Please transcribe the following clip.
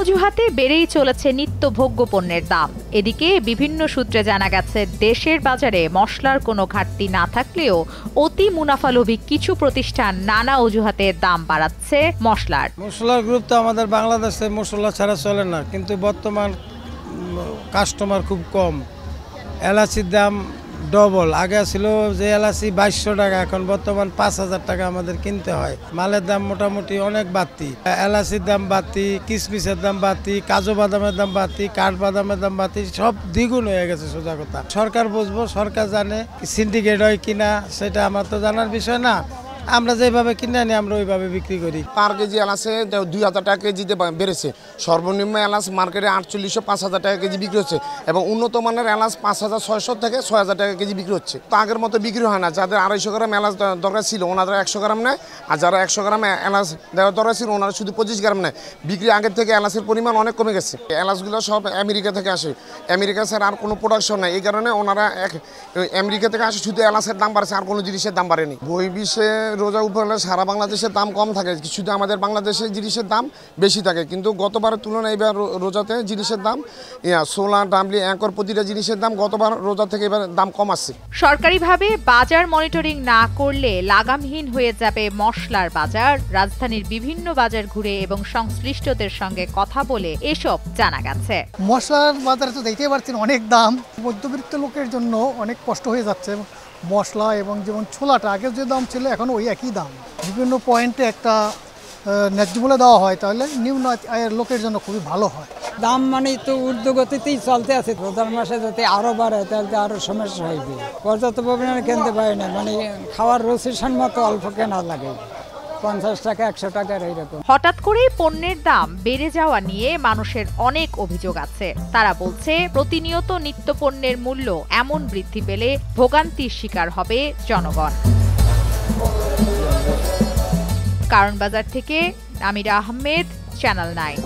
অজুহাতে বেড়েই চলেছে নিত্যভোগ্য পণ্যের দাম। এদিকে বিভিন্ন সূত্রে জানা গেছে, দেশের বাজারে মশলার কোনো ঘাটতি না থাকলেও অতি মুনাফালোভী কিছু প্রতিষ্ঠান নানা অজুহাতে দাম বাড়াচ্ছে মশলার। মশলার গ্রুপ তো আমাদের বাংলাদেশে মশলা ছাড়া চলে না, কিন্তু বর্তমান কাস্টমার খুব কম। এলাচির দাম ডবল। আগে ছিল যে এলাচি 2200 টাকা, এখন বর্তমান 5000 টাকা আমাদের কিনতে হয়। মালের দাম মোটামুটি অনেক বাড়তি। এলাচির দাম বাড়তি, কিশমিশের দাম বাড়তি, কাজু বাদামের দাম বাড়তি, কাঠবাদামের দাম বাড়তি, সব দ্বিগুণ হয়ে গেছে। সোজা কথা, সরকার বুঝবো, সরকার জানে সিন্ডিকেট হয় কিনা, সেটা আমার তো জানার বিষয় না। আমরা যেভাবে কিনে আনি আমরা ওইভাবে বিক্রি করি। পার কেজি এলাচে 2000 টাকা কেজিতে বেড়েছে। সর্বনিম্ন এলাচ মার্কেটে 4800-5000 টাকা কেজি বিক্রি হচ্ছে এবং উন্নত মানের এলাচ 5600 থেকে 6000 টাকা কেজি বিক্রি হচ্ছে। তো আগের মতো বিক্রি হয় না। যাদের 250 গ্রাম এলাচ দরকার ছিল ওনারা 100 গ্রাম নেয়, আর যারা 100 গ্রাম এলাচ দেওয়ার দরকার ছিল ওনারা শুধু 25 গ্রাম নেয়। বিক্রি আগের থেকে এলাচের পরিমাণ অনেক কমে গেছে। এলাচগুলো সব আমেরিকা থেকে আসে, আমেরিকা ছাড়া আর কোনো প্রোডাকশন নাই। এই কারণে ওনারা আমেরিকা থেকে আসে, শুধু এলাচের দাম বাড়ছে, আর কোনো জিনিসের দাম বাড়েনি। বহির্বিশ্বে রোজা উপলক্ষে সারা বাংলাদেশের দাম কম থাকে, শুধু আমাদের বাংলাদেশের জিনিসের দাম বেশি থাকে। কিন্তু গতবারের তুলনায় এবার রোজাতে জিনিসের দাম সোলা, ডাবলি, অ্যাঙ্কর প্রতিটা জিনিসের দাম গতবার রোজা থেকে এবার দাম কম আসছে। সরকারিভাবে বাজার মনিটরিং না করলে লাগামহীন হয়ে যাবে মশলার বাজার। রাজধানীর বিভিন্ন বাজার ঘুরে এবং সংশ্লিষ্টদের সঙ্গে কথা বলে এসব জানা গেছে। মশলার বাজারে তো দেখতেই পাচ্ছেন অনেক দাম। মধ্যবিত্ত লোকের জন্য অনেক কষ্ট হয়ে যাচ্ছে। মশলা এবং যেমন ছোলাটা আগে যে দাম ছিল এখন ওই একই দাম। বিভিন্ন পয়েন্টে একটা ন্যায্য মূল্য দেওয়া হয়, তাহলে নিম্ন আয়ের লোকের জন্য খুবই ভালো হয়। দাম মানে তো ঊর্ধ্বগতিতেই চলতে আছে। রোজার মাসে যদি আরও বাড়ে তাহলে আরও সমস্যা হইবে। পর্যাপ্ত পরিমাণে কিনতে পারি না, মানে খাওয়ার রুচির মতো অল্প কেনা লাগে, 50 টাকা 100 টাকার এইরকম। হঠাৎ করে পণ্যের দাম বেড়ে যাওয়া নিয়ে মানুষের অনেক অভিযোগ আছে। তারা বলছে, প্রতিনিয়ত নিত্যপণ্যের মূল্য এমন বৃদ্ধি পেলে ভোগান্তির শিকার হবে জনগণ। কারণ বাজার থেকে আমিরা আহমেদ, চ্যানেল 9।